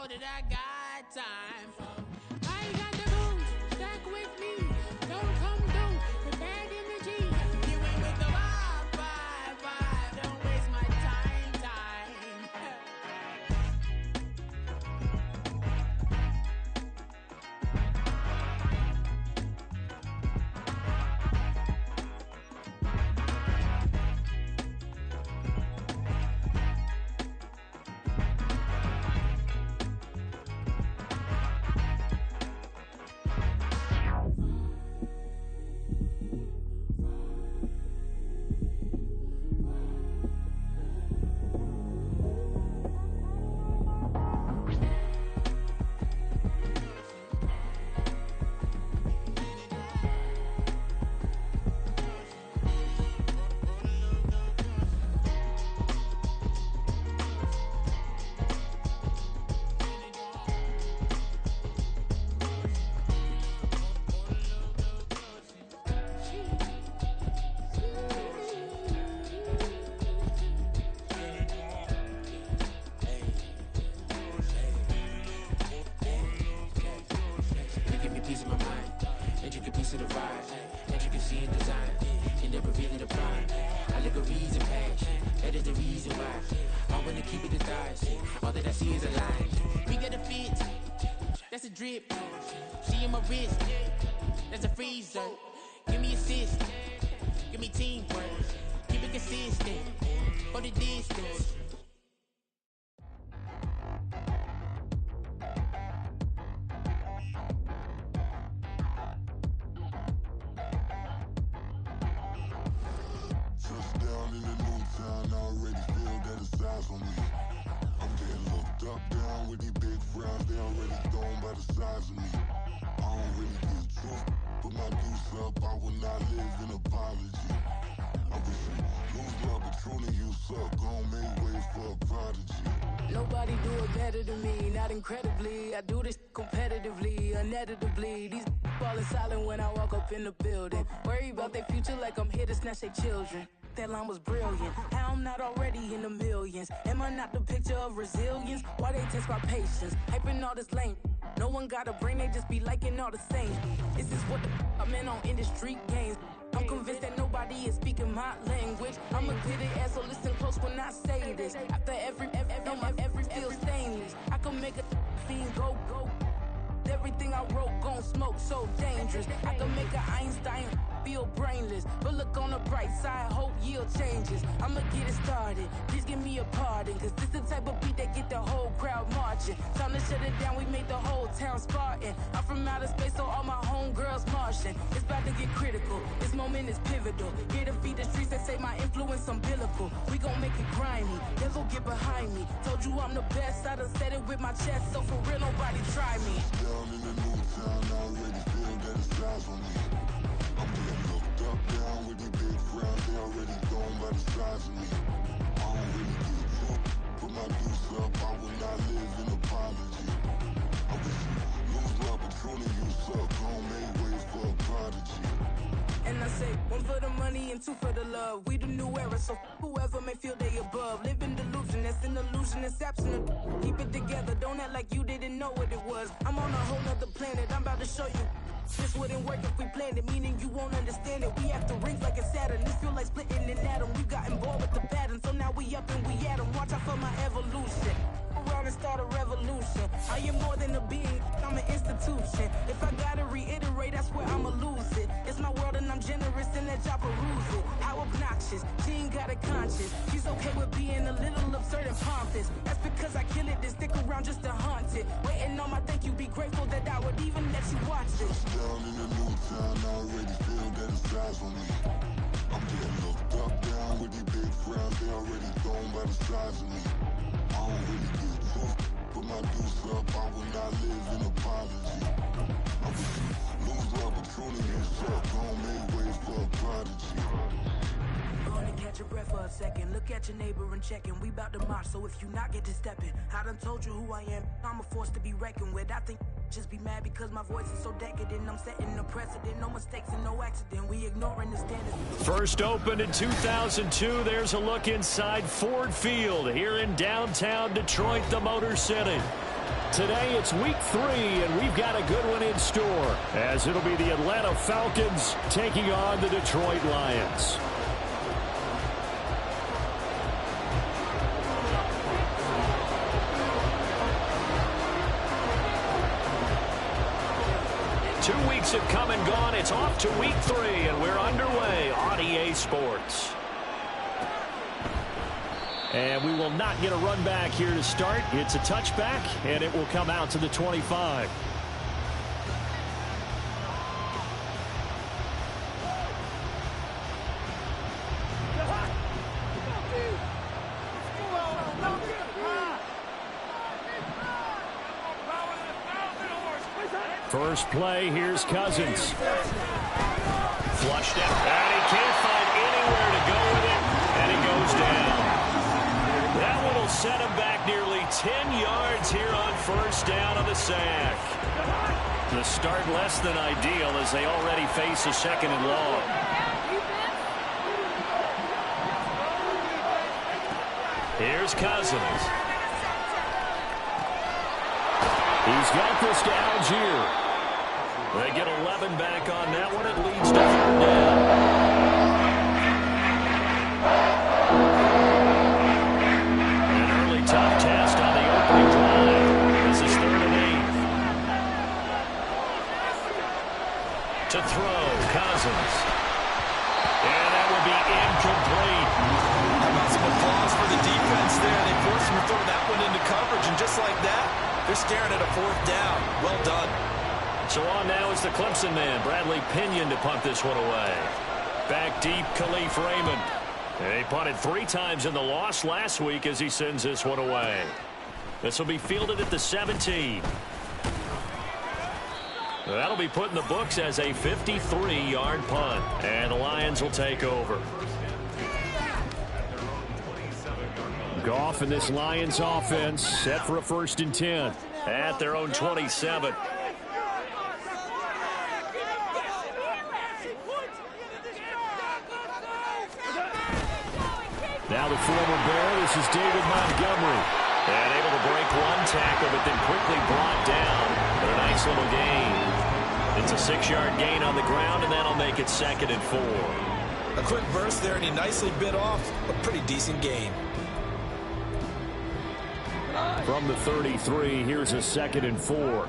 know that I got time. I ain't got the booze, stack with me. Don't come through with bad energy. You ain't with the vibe. Don't waste my time. Drip, she in my wrist, that's a freezer. Give me assist, give me teamwork, keep it consistent, for the distance. Touchdown in the new town, I already feel that it's eyes on me. I'm getting looked up, down with these big frowns, they already thrown by the size of me. I don't really give truth, but my deuce up, I will not live in apology. I wish you lose love, but truly you suck, gon' make way for a prodigy. Nobody do it better than me, not incredibly. I do this competitively, uneditably. These falling silent when I walk up in the building. Worry about their future like I'm here to snatch their children. That line was brilliant. How I'm not already in the millions? Am I not the picture of resilience? Why they test my patience? Hyping all this lame. No one got a brain, they just be liking all the same. This is what the I'm in on industry games. I'm convinced that nobody is speaking my language. I'm a good ass, so listen close when I say this. After every feel stainless. I can make a fiend go. Everything I wrote gon' smoke, so dangerous. I can make an Einstein feel brainless. But look on the bright side, hope yield changes. I'ma get it started, please give me a pardon. Cause this the type of beat that get the whole crowd marching. Time to shut it down, we made the whole town Spartan. I'm from outer space, so all my homegirls Martian. It's about to get critical, this moment is pivotal. Here to feed the streets that say my influence umbilical. We gon' make it grimy, then go get behind me. Told you I'm the best, I done said it with my chest. So for real, nobody try me. Down in the new town, I already feel that it's eyes on me. I'm getting looked up, down with these big frowns, they already thrown by the size of me. I don't really give truth, but my deuce up, I will not live in apology. I wish you lose love, but truly you suck, gon' make way for a prodigy. And I say, one for the money and two for the love. We the new era, so whoever may feel they above. Live in delusion, that's an illusion, it's absent. Keep it together, don't act like you didn't know what it was. I'm on a whole nother planet, I'm about to show you. This wouldn't work if we planned it, meaning you won't understand it. We have to rings like it's Saturn, this feel like splitting an atom. We got involved with the pattern, so now we up and we at 'em. Watch out for my evolution. Around and start a revolution. I am more than a being, I'm an institution. If I gotta reiterate, that's where I'ma lose it. It's my world and I'm generous and that y'all peruse it. How obnoxious, she ain't got a conscience. She's okay with being a little absurd and pompous. That's because I kill it, then stick around just to haunt it. Waiting on my thank you, be grateful that I would even let you watch this. Down in the new town, I already feel that it's eyes on me. I'm getting looked up, down with these big frowns, they already thrown by the size of me. I don't really give truth, but my deuce up, I will not live in apology. I wish you lose love, but truly you suck, gon' make way for a prodigy. Gonna catch your breath for a second. Look at your neighbor and checking. We bout to march, so if you not get to stepping. I done told you who I am. I'm a force to be reckoned with. I think just be mad because my voice is so decadent. I'm setting a precedent. No mistakes and no accident. We ignoring the standards. First opened in 2002. There's a look inside Ford Field here in downtown Detroit, the Motor City. Today it's week 3, and we've got a good one in store, as it'll be the Atlanta Falcons taking on the Detroit Lions. Two weeks have come and gone. It's off to week 3, and we're underway on EA Sports. And we will not get a run back here to start. It's a touchback, and it will come out to the 25. First play, here's Cousins. Flushed out, and he can't find anywhere to go with it, and he goes down. That one will set him back nearly 10 yards here on first down on the sack. The start less than ideal as they already face a second and long. Here's Cousins. He's got this to Algier. They get 11 back on that one. It leads to 3rd down. An early tough test on the opening drive. This is 3rd and 8. To throw, Cousins. And that will be incomplete. How about some applause for the defense there? They forced him to throw that one into coverage, and just like that, they're staring at a 4th down. Well done. So on now is the Clemson man, Bradley Pinion, to punt this one away. Back deep, Khalif Raymond. He punted 3 times in the loss last week as he sends this one away. This will be fielded at the 17. That'll be put in the books as a 53-yard punt. And the Lions will take over. Goff and this Lions offense set for a 1st and 10 at their own 27. Now the former Bear, this is David Montgomery. And able to break one tackle, but then quickly brought down for a nice little gain. It's a 6-yard gain on the ground, and that'll make it 2nd and 4. A quick burst there, and he nicely bit off a pretty decent gain. From the 33, here's a 2nd and 4.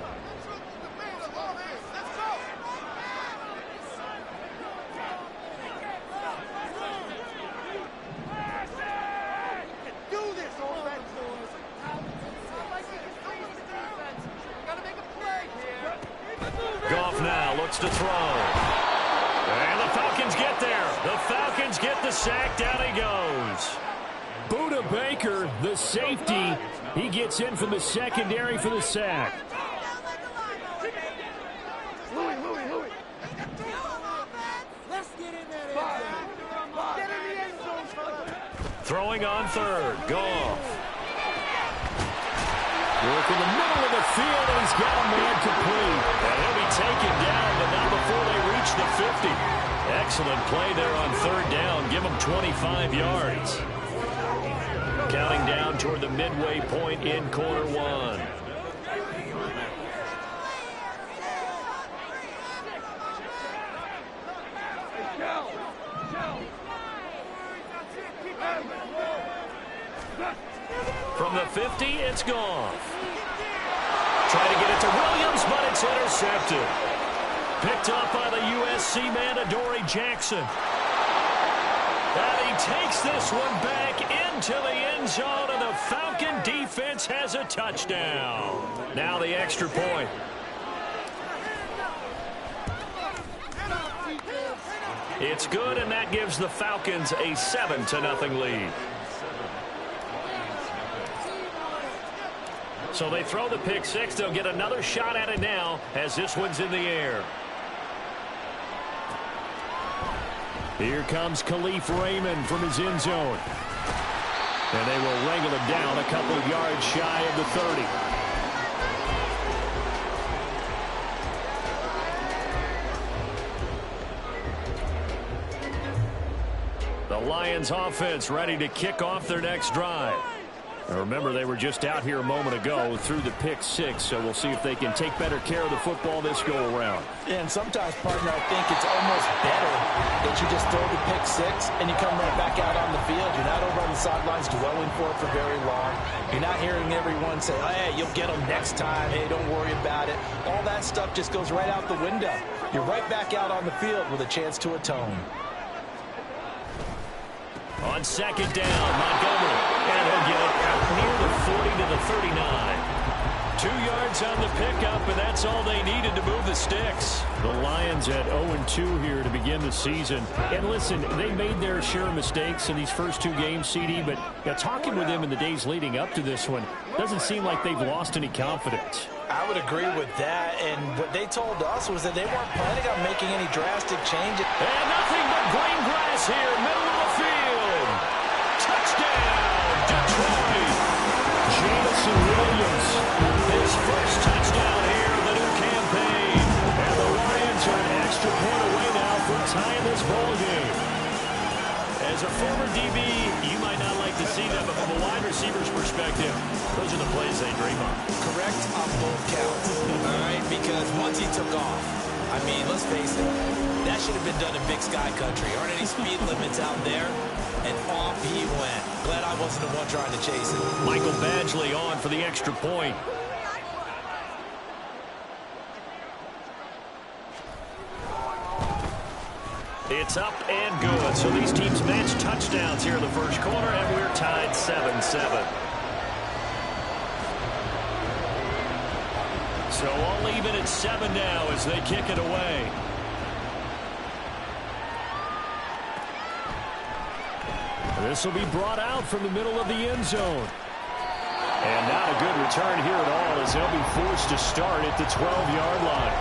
Goff now looks to throw. And the Falcons get there. The Falcons get the sack. Down he goes. Buda Baker, the safety, he gets in from the secondary for the sack. Throwing on 3rd, Goff. Work in the middle of the field, and he's got a man complete. And he'll be taken down, but not before they reach the 50. Excellent play there on 3rd down. Give him 25 yards. Counting down toward the midway point in quarter 1. From the 50, it's Goff. Trying to get it to Williams, but it's intercepted. Picked up by the USC man, Adoree Jackson. And he takes this one back into the end zone, and the Falcon defense has a touchdown. Now the extra point. It's good, and that gives the Falcons a 7-0 lead. So they throw the pick 6. They'll get another shot at it now as this one's in the air. Here comes Khalif Raymond from his end zone. And they will wrangle him down a couple of yards shy of the 30. The Lions offense ready to kick off their next drive. Now remember, they were just out here a moment ago through the pick six, so we'll see if they can take better care of the football this go-around. Yeah, and sometimes, partner, I think it's almost better that you just throw the pick six and you come right back out on the field. You're not over on the sidelines dwelling for it for very long. You're not hearing everyone say, hey, you'll get them next time. Hey, don't worry about it. All that stuff just goes right out the window. You're right back out on the field with a chance to atone. On second down, Montgomery. And he'll get it out near the 40 to the 39. 2 yards on the pickup, and that's all they needed to move the sticks. The Lions at 0-2 here to begin the season. And listen, they made their share of mistakes in these first 2 games, CD, but talking with them in the days leading up to this one, doesn't seem like they've lost any confidence. I would agree with that, and what they told us was that they weren't planning on making any drastic changes. And nothing but green grass here, middle of the field. Touchdown, Detroit. Jameson Williams, his first touchdown here in the new campaign. And the Lions are an extra point away now from tying this ball game. As a former DB, you might not like to see that, but from a wide receiver's perspective, those are the plays they dream of. Correct on both counts, all right? Because once he took off, I mean, let's face it, that should have been done in Big Sky Country. Aren't any speed limits out there? And off he went. Glad I wasn't the one trying to chase it. Michael Badgley on for the extra point. It's up and good. So these teams match touchdowns here in the first quarter, and we're tied 7-7. So all even at 7 now as they kick it away. This will be brought out from the middle of the end zone. And not a good return here at all as they'll be forced to start at the 12-yard line.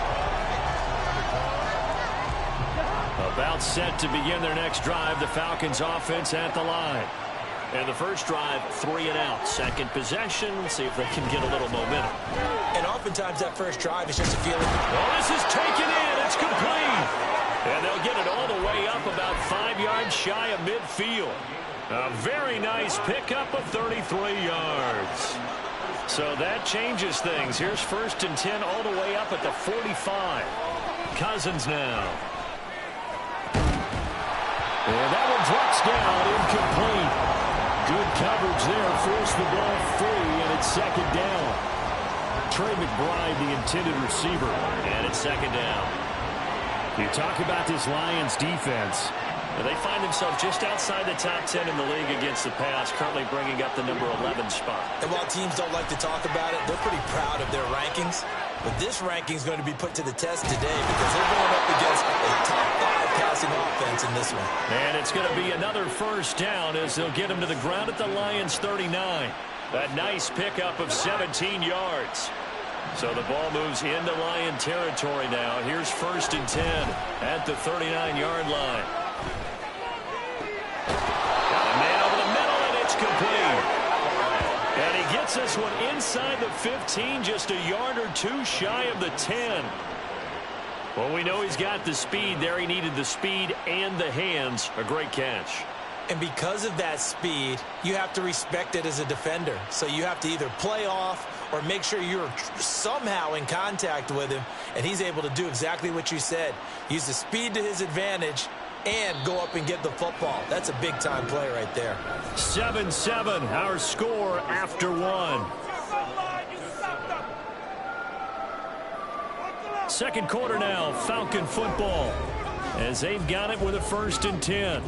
About set to begin their next drive, the Falcons offense at the line. And the first drive, 3 and out. Second possession, see if they can get a little momentum. And oftentimes that first drive is just a feeling. Well, this is taken in. It's complete. And they'll get it all the way up about 5 yards shy of midfield. A very nice pickup of 33 yards. So that changes things. Here's 1st and 10 all the way up at the 45. Cousins now. And that one drops down, incomplete. Good coverage there, forced the ball free, and it's 2nd down. Trey McBride, the intended receiver, and it's 2nd down. You talk about this Lions defense. They find themselves just outside the top 10 in the league against the pass, currently bringing up the number 11 spot. And while teams don't like to talk about it, they're pretty proud of their rankings. But this ranking is going to be put to the test today because they're going up against a top 5 passing offense in this one. And it's going to be another first down as they'll get him to the ground at the Lions 39. A nice pickup of 17 yards. So the ball moves into Lion territory now. Here's 1st and 10 at the 39-yard line. Complete. And he gets this one inside the 15, just a yard or 2 shy of the 10. Well, we know he's got the speed there. He needed the speed and the hands. A great catch. And because of that speed, you have to respect it as a defender. So you have to either play off or make sure you're somehow in contact with him. And he's able to do exactly what you said. Use the speed to his advantage and go up and get the football. That's a big-time play right there. 7-7, our score after 1. Second quarter now, Falcon football, as they've got it with a 1st and 10.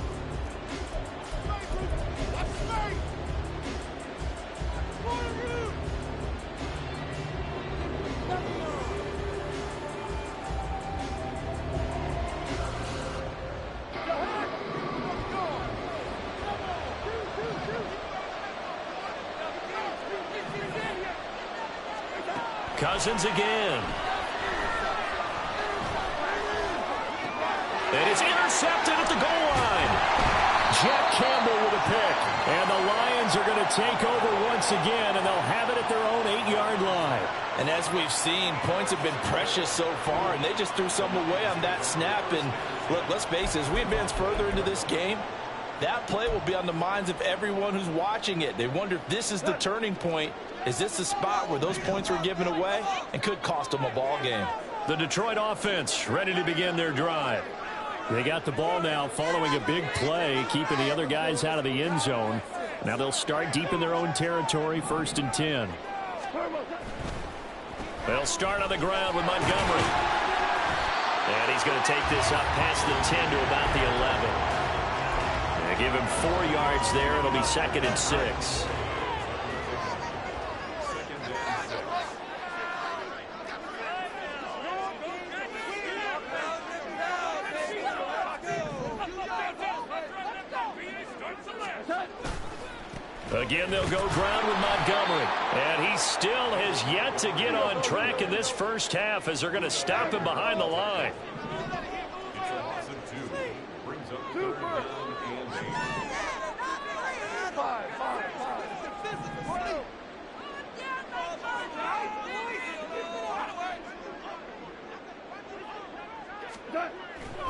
Cousins again. And it's intercepted at the goal line. Jack Campbell with a pick. And the Lions are going to take over once again, and they'll have it at their own 8-yard line. And as we've seen, points have been precious so far, and they just threw some away on that snap. And look, let's face it, as we advance further into this game, that play will be on the minds of everyone who's watching it. They wonder if this is the turning point. Is this the spot where those points were given away and could cost them a ball game? The Detroit offense ready to begin their drive. They got the ball now following a big play, keeping the other guys out of the end zone. Now they'll start deep in their own territory, 1st and 10. They'll start on the ground with Montgomery. And he's going to take this up past the 10 to about the 11. They give him 4 yards there. It'll be 2nd and 6. Again, they'll go ground with Montgomery. And he still has yet to get on track in this first half as they're going to stop him behind the line.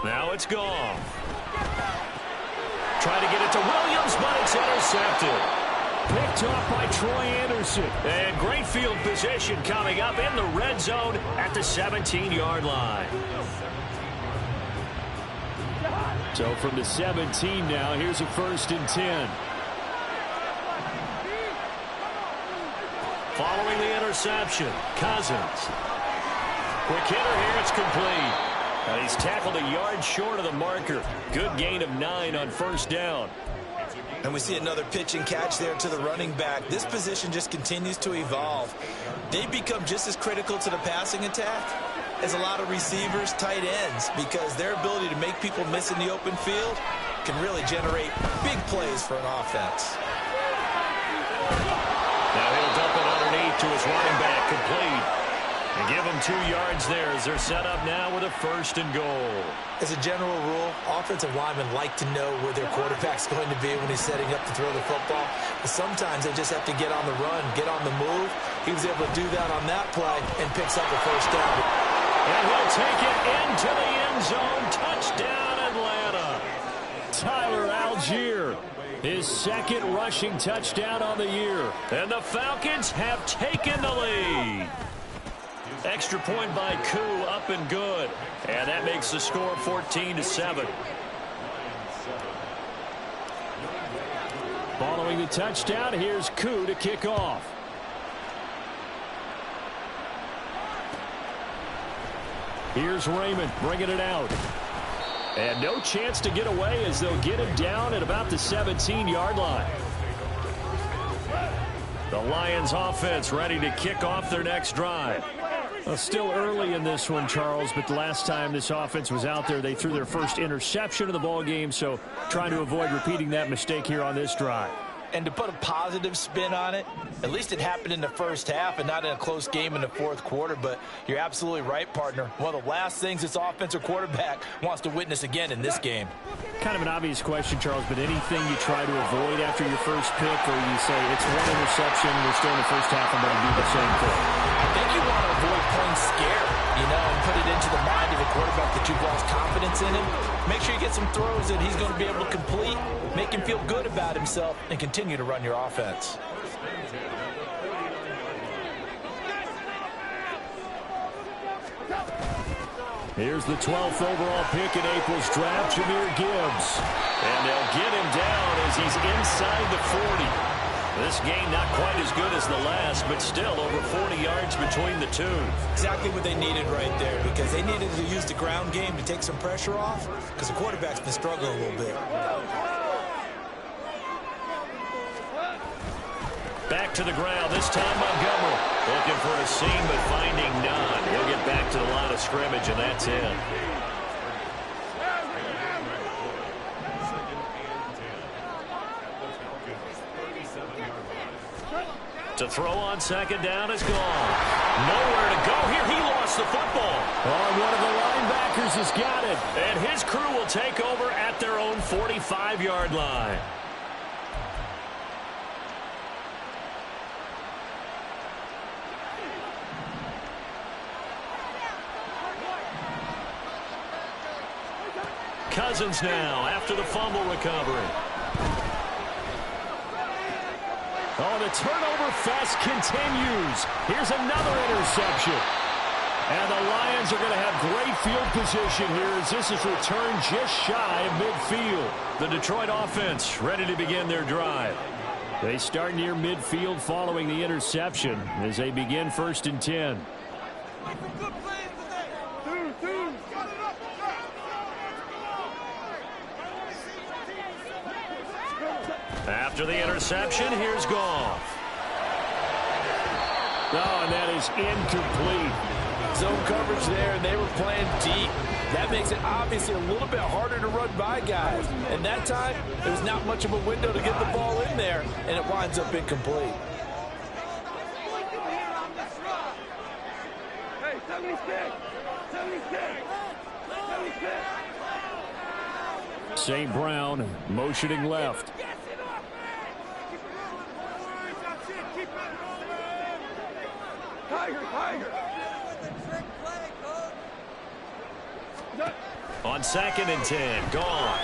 Now it's gone. Trying to get it to Williams, but it's intercepted. Picked off by Troy Anderson. And great field position coming up in the red zone at the 17-yard line. So from the 17 now, here's a 1st and 10. Following the interception, Cousins. Quick hitter here, it's complete. He's tackled a yard short of the marker. Good gain of 9 on 1st down. And we see another pitch and catch there to the running back. This position just continues to evolve. They become just as critical to the passing attack as a lot of receivers, tight ends, because their ability to make people miss in the open field can really generate big plays for an offense. Now he'll dump it underneath to his running back, complete. And give them 2 yards there as they're set up now with a 1st and goal. As a general rule, offensive linemen like to know where their quarterback's going to be when he's setting up to throw the football. But sometimes they just have to get on the run, get on the move. He was able to do that on that play and picks up a 1st down. And he'll take it into the end zone. Touchdown, Atlanta. Tyler Algier, his 2nd rushing touchdown on the year. And the Falcons have taken the lead. Extra point by Koo, up and good. And that makes the score 14-7. Following the touchdown, here's Koo to kick off. Here's Raymond bringing it out. And no chance to get away as they'll get him down at about the 17-yard line. The Lions offense ready to kick off their next drive. Well, still early in this one, Charles, but the last time this offense was out there, they threw their first interception of the ball game, so trying to avoid repeating that mistake here on this drive. And to put a positive spin on it, at least it happened in the first half and not in a close game in the 4th quarter. But you're absolutely right, partner. One of the last things this offensive quarterback wants to witness again in this game. Kind of an obvious question, Charles, but anything you try to avoid after your first pick, or you say it's 1 interception, we're still in the first half, I'm going to do the same thing? I think you want to avoid playing scared, and put it into the mind of a quarterback that you've lost confidence in him. Make sure you get some throws that he's going to be able to complete, make him feel good about himself, and continue to run your offense. Here's the 12th overall pick in April's draft, Jahmyr Gibbs. And they'll get him down as he's inside the 40. This game not quite as good as the last, but still over 40 yards between the two. Exactly what they needed right there, because they needed to use the ground game to take some pressure off, because the quarterback's been struggling a little bit. Back to the ground, this time Montgomery. Looking for a seam, but finding none. He'll get back to the line of scrimmage, and that's it. To throw on 2nd down is gone. Nowhere to go here. He lost the football. Oh, one of the linebackers has got it. And his crew will take over at their own 45-yard line. Cousins now after the fumble recovery. Oh, the turnover fest continues. Here's another interception. And the Lions are going to have great field position here as this is returned just shy of midfield. The Detroit offense ready to begin their drive. They start near midfield following the interception as they begin 1st and 10. After the interception, here's Goff. Oh, and that is incomplete. Zone coverage there, and they were playing deep. That makes it obviously a little bit harder to run by guys. And that time, there was not much of a window to get the ball in there, and it winds up incomplete. Hey, 76! 76! 76! St. Brown motioning left. Tiger! On 2nd and 10, Goff.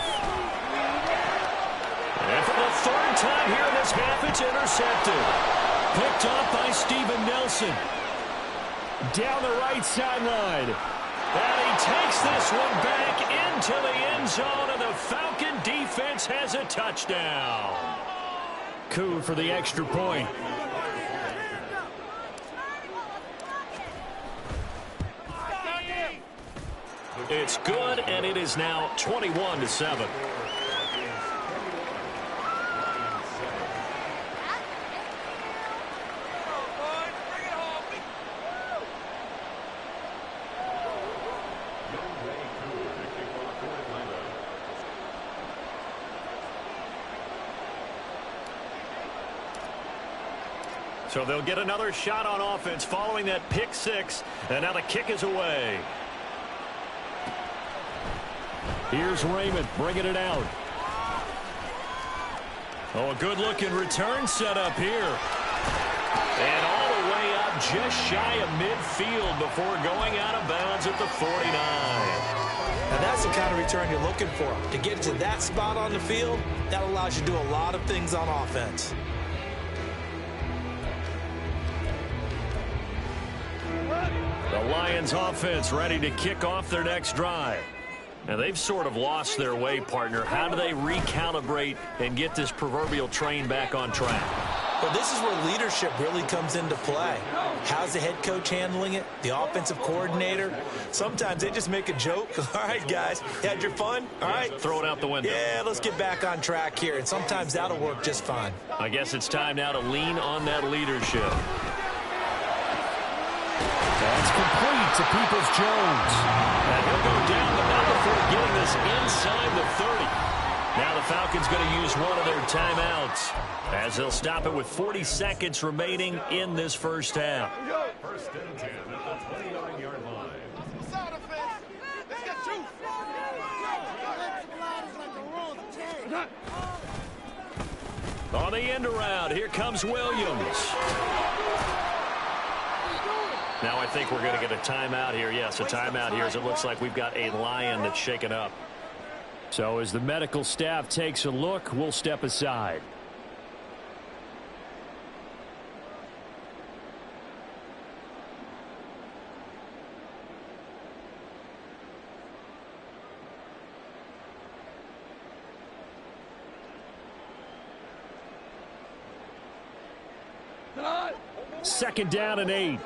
And for the 3rd time here in this half, it's intercepted. Picked up by Steven Nelson. Down the right sideline. And he takes this one back into the end zone, and the Falcon defense has a touchdown. Coup for the extra point. It's good, and it is now 21-7. So they'll get another shot on offense following that pick 6, and now the kick is away. Here's Raymond bringing it out. Oh, a good-looking return set up here. And all the way up just shy of midfield before going out of bounds at the 49. Now that's the kind of return you're looking for. To get to that spot on the field, that allows you to do a lot of things on offense. The Lions offense ready to kick off their next drive. Now, they've sort of lost their way, partner. How do they recalibrate and get this proverbial train back on track? Well, this is where leadership really comes into play. How's the head coach handling it? The offensive coordinator? Sometimes they just make a joke. All right, guys, you had your fun? All right. Throw it out the window. Yeah, let's get back on track here. And sometimes that'll work just fine. I guess it's time now to lean on that leadership. That's complete to Peoples-Jones. And he'll go down, but not before getting this inside the 30. Now the Falcons going to use one of their timeouts as they'll stop it with 40 seconds remaining in this first half. 1st and 10 at the 29-yard line. Let's get you. On the end around, here comes Williams. Now I think we're going to get a timeout here. Yes, a timeout here as it looks like we've got a Lion that's shaken up. So as the medical staff takes a look, we'll step aside. Second down and 8.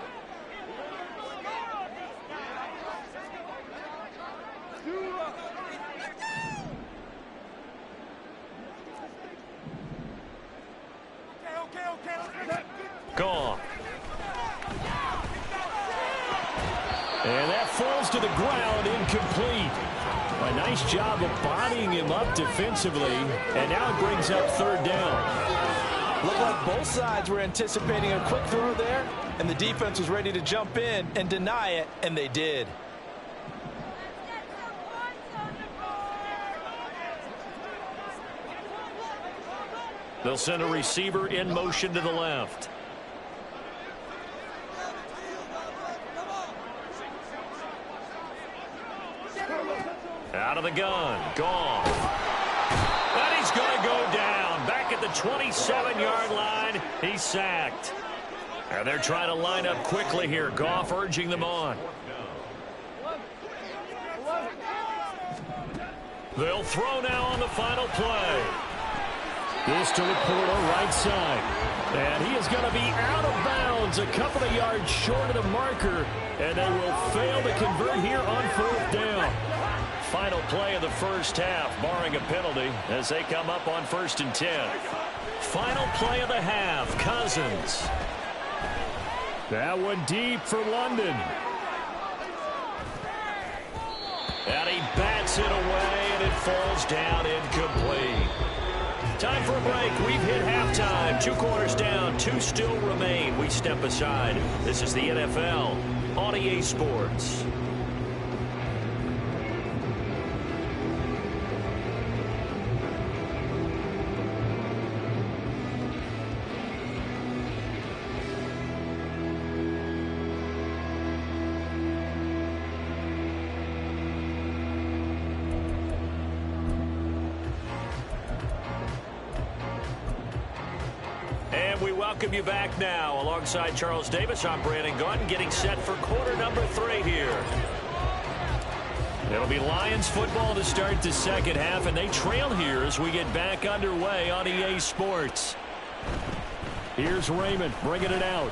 Gone. And that falls to the ground, incomplete. A nice job of bodying him up defensively, and now it brings up 3rd down. Looked like both sides were anticipating a quick throw there, and the defense was ready to jump in and deny it, and they did. They'll send a receiver in motion to the left. Out of the gun, gone. And he's going to go down. Back at the 27-yard line. He's sacked. And they're trying to line up quickly here. Goff urging them on. They'll throw now on the final play. This to Laporta, right side. And he is going to be out of bounds a couple of yards short of the marker. And they will fail to convert here on 4th down. Final play of the first half, barring a penalty, as they come up on 1st and 10. Final play of the half, Cousins. That one deep for London. And he bats it away, and it falls down incomplete. Time for a break. We've hit halftime. 2 quarters down. 2 still remain. We step aside. This is the NFL on EA Sports. Welcome you back now. Alongside Charles Davis, I'm Brandon Gunn, getting set for quarter number 3 here. It'll be Lions football to start the second half, and they trail here as we get back underway on EA Sports. Here's Raymond bringing it out.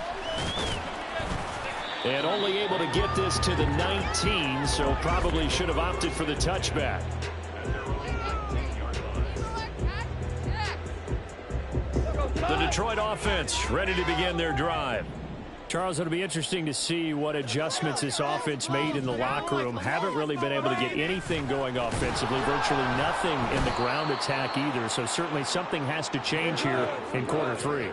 And only able to get this to the 19, so probably should have opted for the touchback. The Detroit offense ready to begin their drive. Charles, it'll be interesting to see what adjustments this offense made in the locker room. Haven't really been able to get anything going offensively, virtually nothing in the ground attack either. So certainly something has to change here in quarter 3.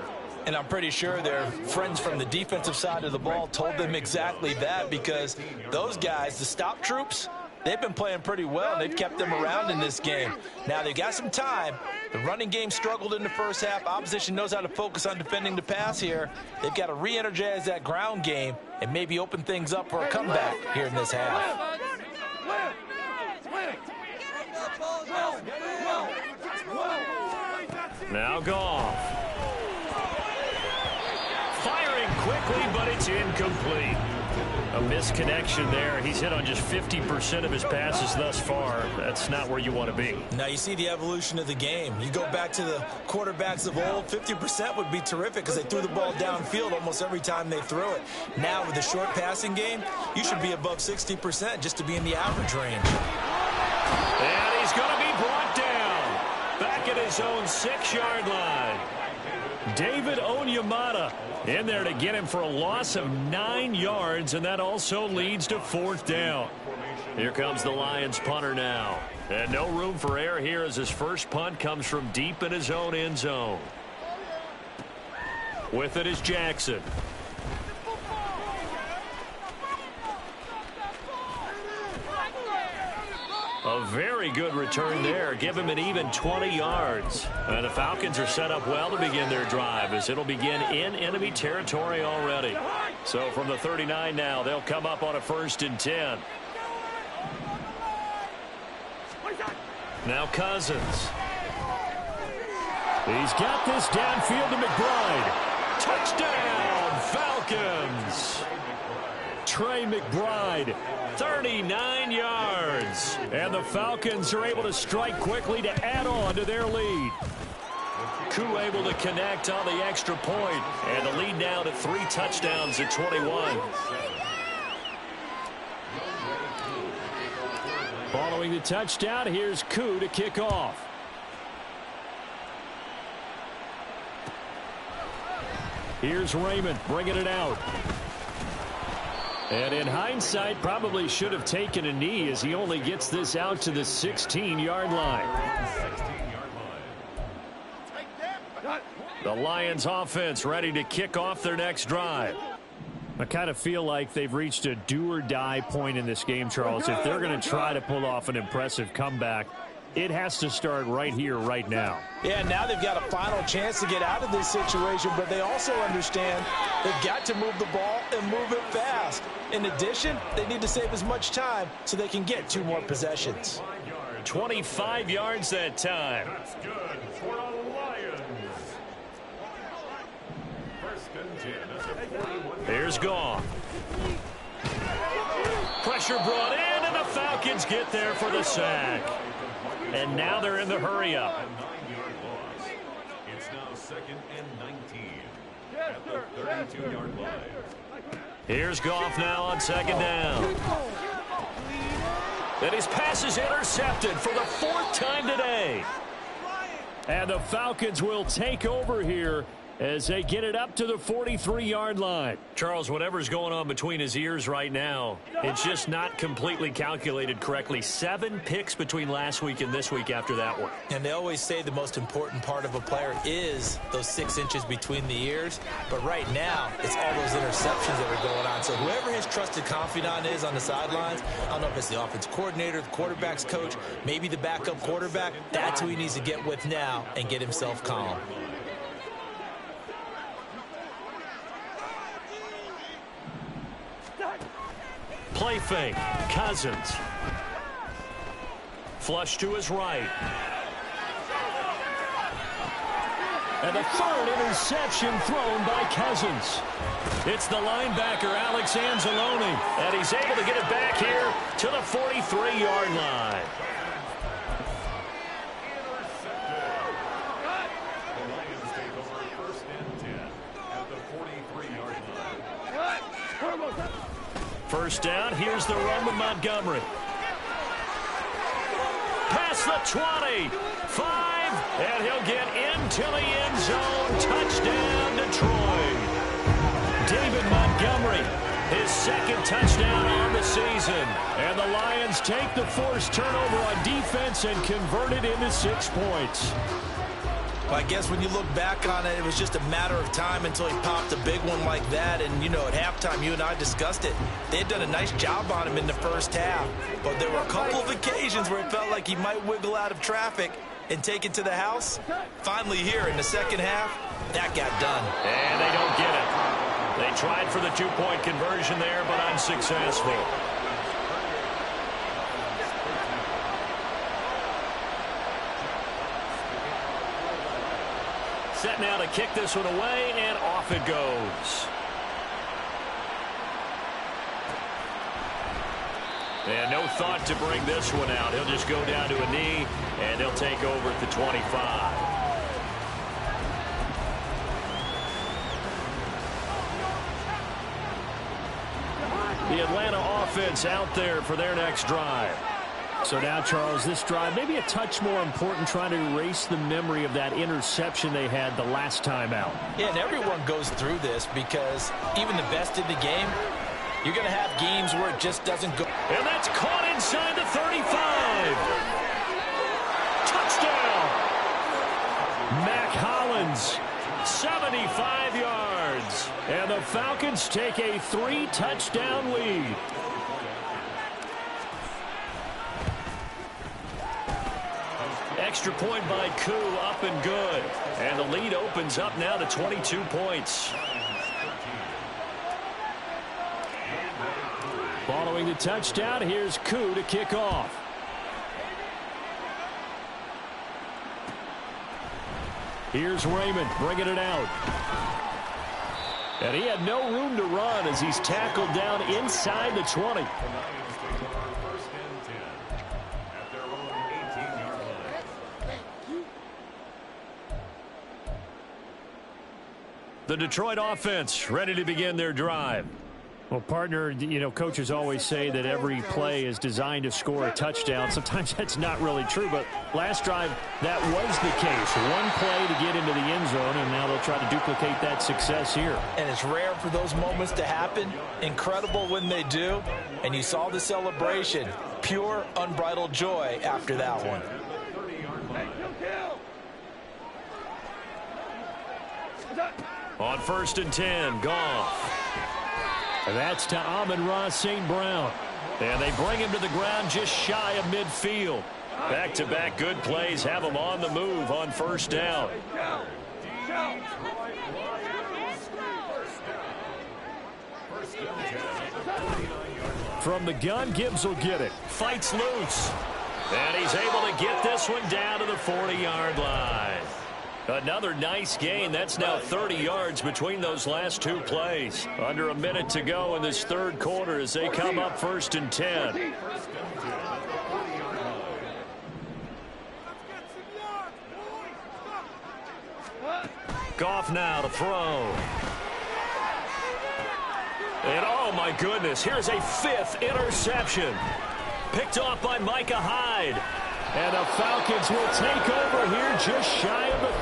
And I'm pretty sure their friends from the defensive side of the ball told them exactly that, because those guys, the stop troops, they've been playing pretty well. They've kept them around in this game. Now they've got some time. The running game struggled in the first half. Opposition knows how to focus on defending the pass here. They've got to re-energize that ground game and maybe open things up for a comeback here in this half. Now Goff. Firing quickly, but it's incomplete. A misconnection there. He's hit on just 50% of his passes thus far. That's not where you want to be. Now you see the evolution of the game. You go back to the quarterbacks of old, 50% would be terrific because they threw the ball downfield almost every time they threw it. Now with the short passing game, you should be above 60% just to be in the average range. And he's going to be brought down. Back at his own 6-yard line. David Onyemata in there to get him for a loss of 9 yards, and that also leads to 4th down. Here comes the Lions punter now. And no room for error here as his first punt comes from deep in his own end zone. With it is Jackson. A very good return there. Give him an even 20 yards. And the Falcons are set up well to begin their drive as it'll begin in enemy territory already. So from the 39 now, they'll come up on a 1st and 10. Now Cousins. He's got this downfield to McBride. Touchdown, Falcons. Trey McBride, 39 yards. And the Falcons are able to strike quickly to add on to their lead. Koo able to connect on the extra point. And the lead now to 3 touchdowns at 21. Following the touchdown, here's Koo to kick off. Here's Raymond bringing it out. And in hindsight, probably should have taken a knee as he only gets this out to the 16-yard line. The Lions offense ready to kick off their next drive. I kind of feel like they've reached a do-or-die point in this game, Charles. If they're going to try to pull off an impressive comeback, it has to start right here, right now. Yeah, now they've got a final chance to get out of this situation, but they also understand they've got to move the ball and move it fast. In addition, they need to save as much time so they can get 2 more possessions. 25 yards that time. That's good for the Lions. Here's Goff. Pressure brought in, and the Falcons get there for the sack. And now they're in the hurry-up. It's now 2nd and 19 at the 32-yard line. Here's Goff now on 2nd down. And his pass is intercepted for the 4th time today. And the Falcons will take over here as they get it up to the 43-yard line. Charles, whatever's going on between his ears right now, it's just not completely calculated correctly. 7 picks between last week and this week after that one. And they always say the most important part of a player is those 6 inches between the ears. But right now, it's all those interceptions that are going on. So whoever his trusted confidant is on the sidelines, I don't know if it's the offense coordinator, the quarterback's coach, maybe the backup quarterback, that's who he needs to get with now and get himself calm. Play fake. Cousins. Flush to his right. And the 3rd interception thrown by Cousins. It's the linebacker, Alex Anzalone. And he's able to get it back here to the 43-yard line. The Lions take over 1st and 10 at the 43-yard line. 1st down, here's the run with Montgomery. Past the 20, 5, and he'll get into the end zone. Touchdown, Detroit. David Montgomery, his 2nd touchdown on the season. And the Lions take the forced turnover on defense and convert it into 6 points. Well, I guess when you look back on it, it was just a matter of time until he popped a big one like that. And, you know, at halftime, you and I discussed it. They had done a nice job on him in the 1st half. But there were a couple of occasions where it felt like he might wiggle out of traffic and take it to the house. Finally here in the 2nd half, that got done. And they don't get it. They tried for the 2-point conversion there, but unsuccessful. Set now to kick this one away, and off it goes. And no thought to bring this one out. He'll just go down to a knee, and he'll take over at the 25. The Atlanta offense out there for their next drive. So now, Charles, this drive maybe a touch more important, trying to erase the memory of that interception they had the last time out. Yeah, and everyone goes through this because even the best in the game, you're going to have games where it just doesn't go. And that's caught inside the 35. Touchdown. Mac Hollins, 75 yards. And the Falcons take a 3-touchdown lead. Extra point by Koo, up and good. And the lead opens up now to 22 points. Following the touchdown, here's Koo to kick off. Here's Raymond bringing it out. And he had no room to run as he's tackled down inside the 20. The Detroit offense ready to begin their drive. Well, partner, you know, coaches always say that every play is designed to score a touchdown. Sometimes that's not really true, but last drive, that was the case. One play to get into the end zone, and now they'll try to duplicate that success here. And it's rare for those moments to happen. Incredible when they do. And you saw the celebration. Pure, unbridled joy after that one. On 1st and 10, Goff. And that's to Amon-Ra St. Brown. And they bring him to the ground just shy of midfield. Back-to-back good plays have him on the move on 1st down. From the gun, Gibbs will get it. Fights loose. And he's able to get this one down to the 40-yard line. Another nice gain. That's now 30 yards between those last two plays. Under a minute to go in this third quarter as they come up 1st and 10. Goff now to throw. And oh my goodness, here's a 5th interception. Picked off by Micah Hyde. And the Falcons will take over here just shy of the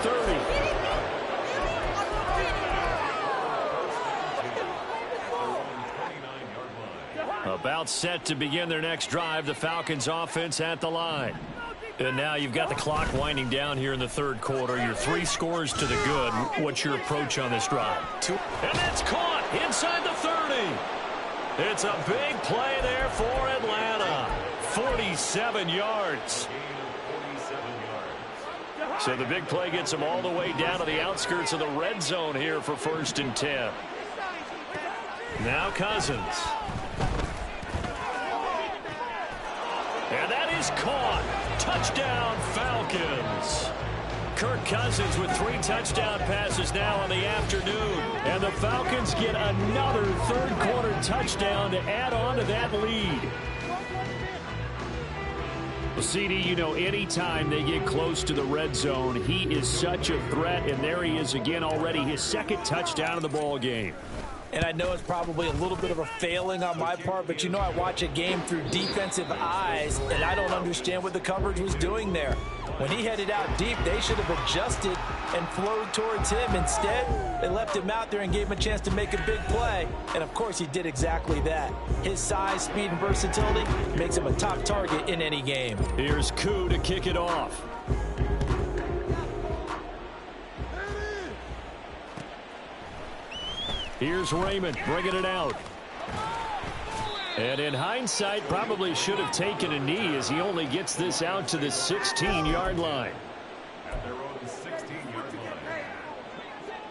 30. About set to begin their next drive, the Falcons offense at the line. And now you've got the clock winding down here in the third quarter. You're 3 scores to the good. What's your approach on this drive? And that's caught inside the 30. It's a big play there for Atlanta. 47 yards. So the big play gets them all the way down to the outskirts of the red zone here for 1st and 10. Now Cousins. And that is caught. Touchdown, Falcons. Kirk Cousins with 3 touchdown passes now in the afternoon. And the Falcons get another third quarter touchdown to add on to that lead. Well, CD, you know, anytime they get close to the red zone, he is such a threat. And there he is again already, his 2nd touchdown of the ball game. And I know it's probably a little bit of a failing on my part, but you know I watch a game through defensive eyes, and I don't understand what the coverage was doing there. When he headed out deep, they should have adjusted and flowed towards him. Instead, they left him out there and gave him a chance to make a big play. And, of course, he did exactly that. His size, speed, and versatility makes him a top target in any game. Here's Koo to kick it off. Here's Raymond bringing it out. And in hindsight, probably should have taken a knee as he only gets this out to the 16-yard line.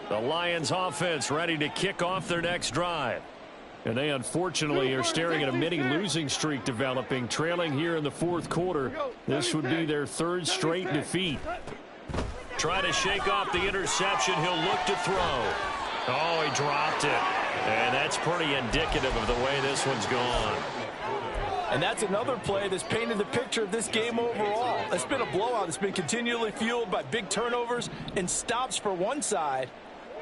The Lions offense ready to kick off their next drive. And they unfortunately are staring at a mini losing streak developing, trailing here in the fourth quarter. This would be their 3rd straight defeat. Try to shake off the interception. He'll look to throw. Oh, he dropped it. And that's pretty indicative of the way this one's gone. And that's another play that's painted the picture of this game overall. It's been a blowout. It's been continually fueled by big turnovers and stops for one side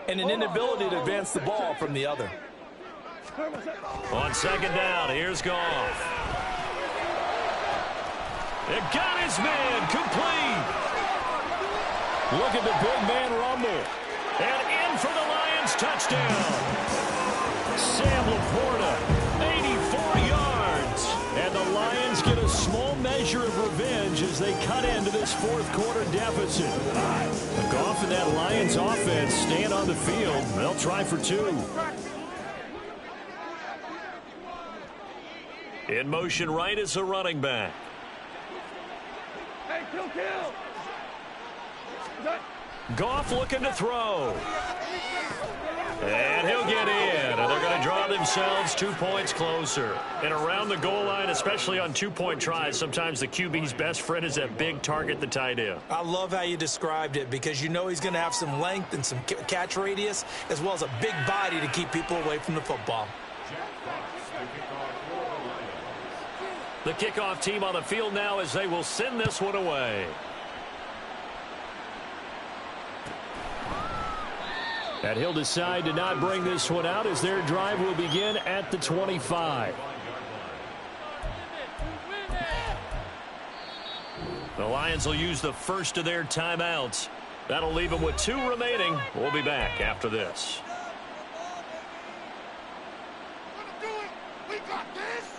and an inability to advance the ball from the other. On 2nd down, here's Goff. It got his man complete. Look at the big man rumble. And in for the Lions touchdown. Sam Laporta, 84 yards. And the Lions get a small measure of revenge as they cut into this fourth quarter deficit. Goff and that Lions offense staying on the field. They'll try for 2. In motion right is a running back. Hey, kill. Goff looking to throw. And he'll get in. And they're going to draw themselves 2 points closer. And around the goal line, especially on 2-point tries, sometimes the QB's best friend is that big target, the tight end. I love how you described it because you know he's going to have some length and some catch radius as well as a big body to keep people away from the football. The kickoff team on the field now as they will send this one away. And he'll decide to not bring this one out as their drive will begin at the 25. The Lions will use the first of their timeouts. That'll leave them with 2 remaining. We'll be back after this. We got this.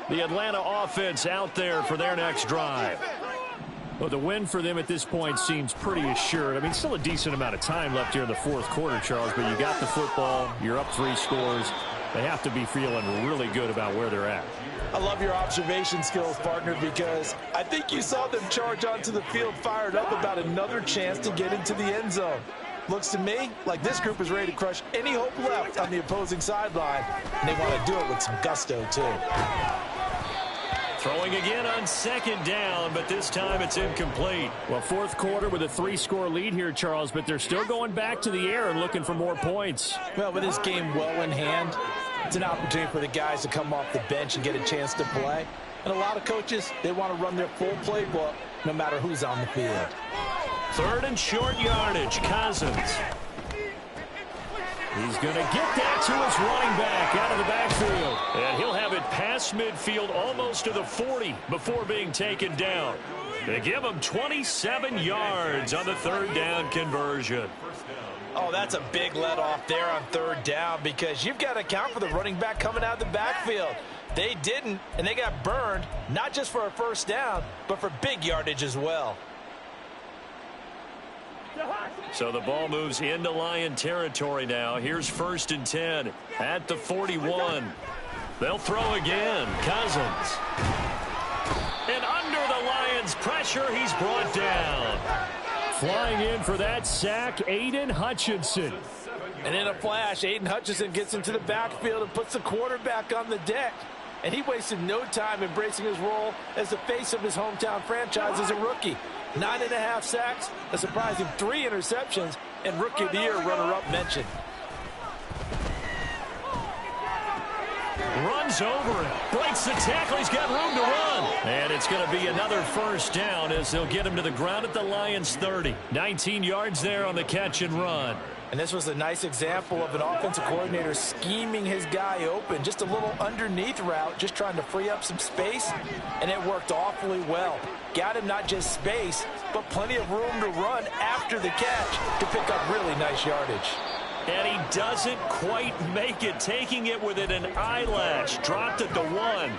The Atlanta offense out there for their next drive. Well, the win for them at this point seems pretty assured. I mean, still a decent amount of time left here in the fourth quarter, Charles, but you got the football. You're up 3 scores. They have to be feeling really good about where they're at. I love your observation skills, partner, because I think you saw them charge onto the field fired up about another chance to get into the end zone. Looks to me like this group is ready to crush any hope left on the opposing sideline, and they want to do it with some gusto, too. Throwing again on second down, but this time it's incomplete. Well, fourth quarter with a 3-score lead here, Charles, but they're still going back to the air and looking for more points. Well, with this game well in hand, it's an opportunity for the guys to come off the bench and get a chance to play. And a lot of coaches, they want to run their full playbook no matter who's on the field. Third and short yardage, Cousins. He's going to get that to his running back out of the backfield. And he'll have it past midfield almost to the 40 before being taken down. They give him 27 yards on the third down conversion. Oh, that's a big let off there on third down because you've got to account for the running back coming out of the backfield. They didn't, and they got burned, not just for a first down, but for big yardage as well. So the ball moves into Lion territory now. Here's 1st and 10 at the 41. They'll throw again. Cousins. And under the Lions' pressure, he's brought down. Flying in for that sack, Aiden Hutchinson. And in a flash, Aiden Hutchinson gets into the backfield and puts the quarterback on the deck. And he wasted no time embracing his role as the face of his hometown franchise as a rookie. 9.5 sacks, a surprising 3 interceptions, and Rookie of the Year runner-up mentioned. Runs over it, breaks the tackle, he's got room to run. And it's going to be another first down as they'll get him to the ground at the Lions 30. 19 yards there on the catch and run. And this was a nice example of an offensive coordinator scheming his guy open. Just a little underneath route, just trying to free up some space, and it worked awfully well. Got him not just space, but plenty of room to run after the catch to pick up really nice yardage. And he doesn't quite make it, taking it within an eyelash. Dropped at the 1.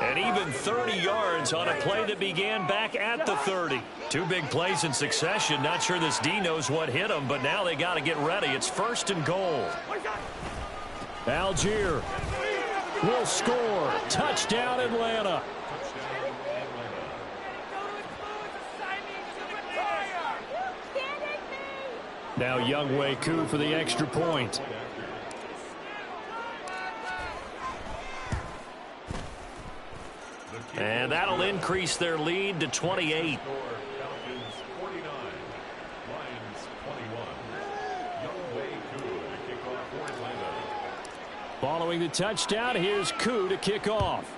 And even 30 yards on a play that began back at the 30. 2 big plays in succession. Not sure this D knows what hit him, but now they got to get ready. It's 1st and goal. Algier will score. Touchdown, Atlanta. Now Younghoe Koo for the extra point. And that'll increase their lead to 28. Following the touchdown, here's Koo to kick off.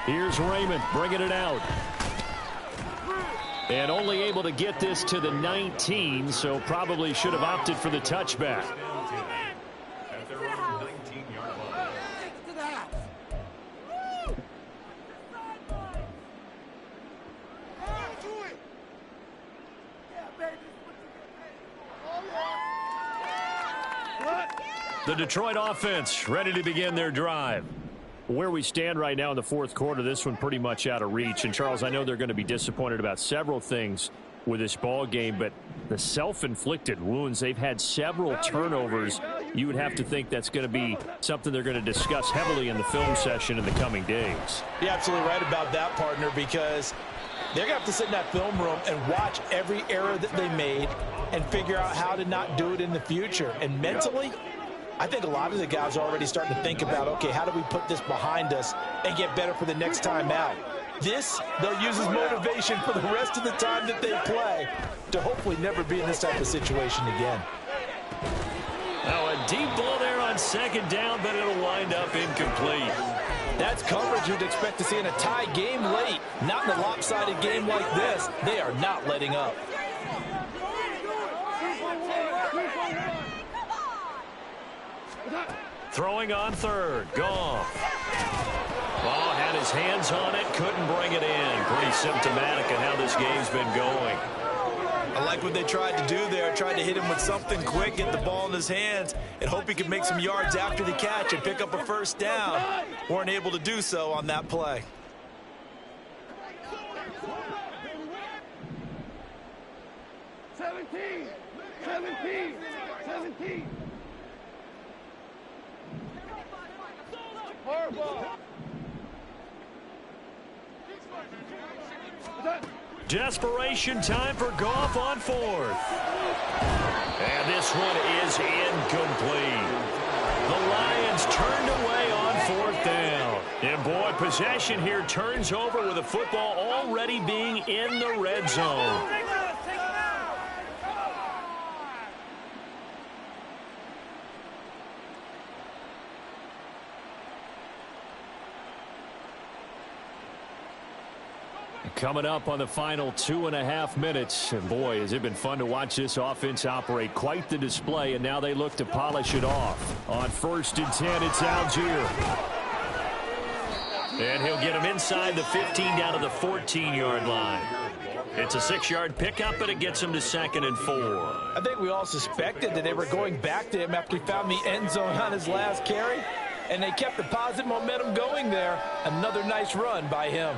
Here's Raymond bringing it out. And only able to get this to the 19, so probably should have opted for the touchback. The Detroit offense ready to begin their drive. Where we stand right now in the fourth quarter, this one pretty much out of reach. And, Charles, I know they're going to be disappointed about several things with this ball game, but the self-inflicted wounds, they've had several turnovers. You would have to think that's going to be something they're going to discuss heavily in the film session in the coming days. You're absolutely right about that, partner, because they're going to have to sit in that film room and watch every error that they made and figure out how to not do it in the future. And mentally, I think a lot of the guys are already starting to think about, okay, how do we put this behind us and get better for the next time out? This, they'll use as motivation for the rest of the time that they play to hopefully never be in this type of situation again. Now a deep ball there on second down, but it'll wind up incomplete. That's coverage you'd expect to see in a tie game late. Not in a lopsided game like this. They are not letting up. Throwing on third. Goff. Oh, had his hands on it. Couldn't bring it in. Pretty symptomatic of how this game's been going. I like what they tried to do there. Tried to hit him with something quick, get the ball in his hands, and hope he could make some yards after the catch and pick up a first down. Weren't able to do so on that play. 17. 17. Horrible. Desperation time for Goff on fourth. And this one is incomplete. The Lions turned away on fourth down. And boy, possession here turns over with the football already being in the red zone. Coming up on the final 2.5 minutes. And boy, has it been fun to watch this offense operate. Quite the display, and now they look to polish it off. On 1st and 10, it's Algier. And he'll get him inside the 15 down to the 14-yard line. It's a 6-yard pickup, and it gets him to 2nd and 4. I think we all suspected that they were going back to him after he found the end zone on his last carry. And they kept the positive momentum going there. Another nice run by him.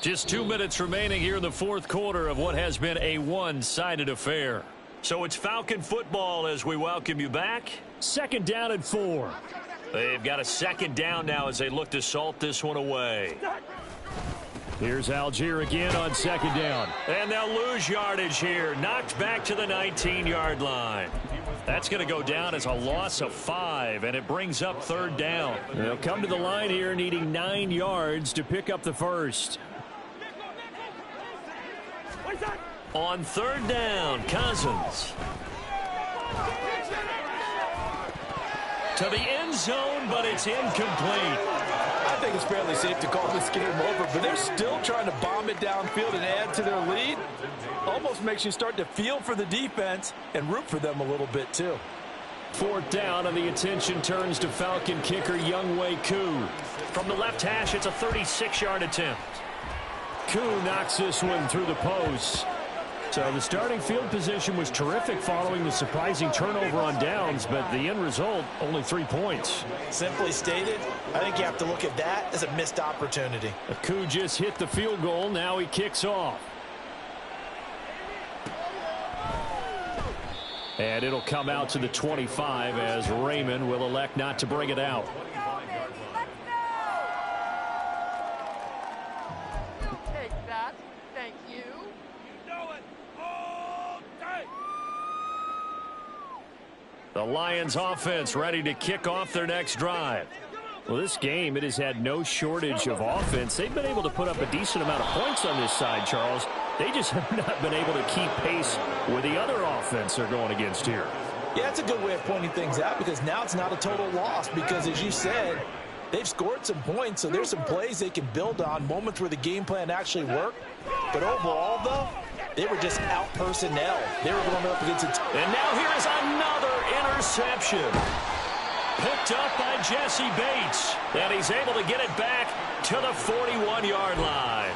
Just 2 minutes remaining here in the fourth quarter of what has been a one-sided affair. So it's Falcon football as we welcome you back. 2nd down and 4. They've got a 2nd down now as they look to salt this one away. Here's Algier again on 2nd down. And they'll lose yardage here. Knocked back to the 19-yard line. That's going to go down as a loss of 5, and it brings up 3rd down. They'll come to the line here needing 9 yards to pick up the first. On 3rd down, Cousins. To the end zone, but it's incomplete. I think it's fairly safe to call this game over, but they're still trying to bomb it downfield and add to their lead. Almost makes you start to feel for the defense and root for them a little bit, too. 4th down, and the attention turns to Falcon kicker Younghoe Koo. From the left hash, it's a 36-yard attempt. Koo knocks this one through the post. So the starting field position was terrific following the surprising turnover on downs, but the end result, only 3 points. Simply stated, I think you have to look at that as a missed opportunity. Koo just hit the field goal. Now he kicks off. And it'll come out to the 25 as Raymond will elect not to bring it out. Take that. Thank you. You know it all day. The Lions offense ready to kick off their next drive. Well, this game, it has had no shortage of offense. They've been able to put up a decent amount of points on this side, Charles. They just have not been able to keep pace with the other offense they're going against here. Yeah, that's a good way of pointing things out because now it's not a total loss because, as you said, they've scored some points, so there's some plays they can build on, moments where the game plan actually worked. But overall, though, they were just out personnel. They were going up against it. And now here is another interception. Picked up by Jesse Bates. And he's able to get it back to the 41-yard line.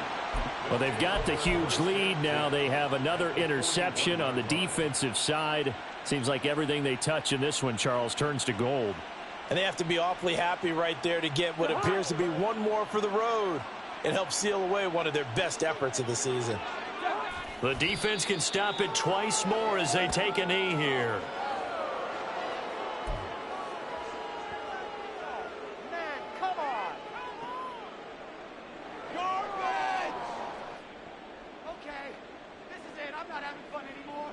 Well, they've got the huge lead. Now they have another interception on the defensive side. Seems like everything they touch in this one, Charles, turns to gold. And they have to be awfully happy right there to get what appears to be one more for the road. It helps seal away one of their best efforts of the season. The defense can stop it twice more as they take a knee here. Man, come on. Garbage. Okay, this is it. I'm not having fun anymore.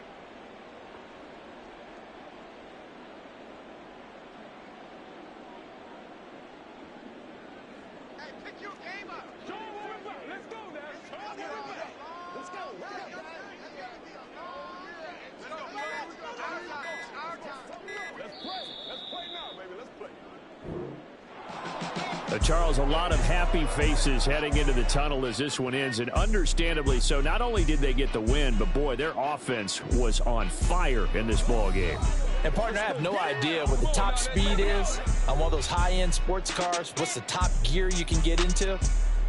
Hey, pick your game up. Show 'em what we're about. Let's go now. Show 'em what we're about. Let's go. Let's go. Let's play. Let's play now, baby. Let's play. Charles, a lot of happy faces heading into the tunnel as this one ends, and understandably so. Not only did they get the win, but boy, their offense was on fire in this ball game. And partner, I have no idea what the top speed is on one of those high-end sports cars. What's the top gear you can get into?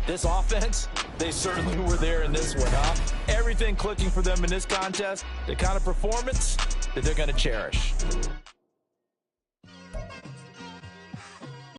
This offense, they certainly were there in this one, huh? Everything clicking for them in this contest, the kind of performance that they're going to cherish.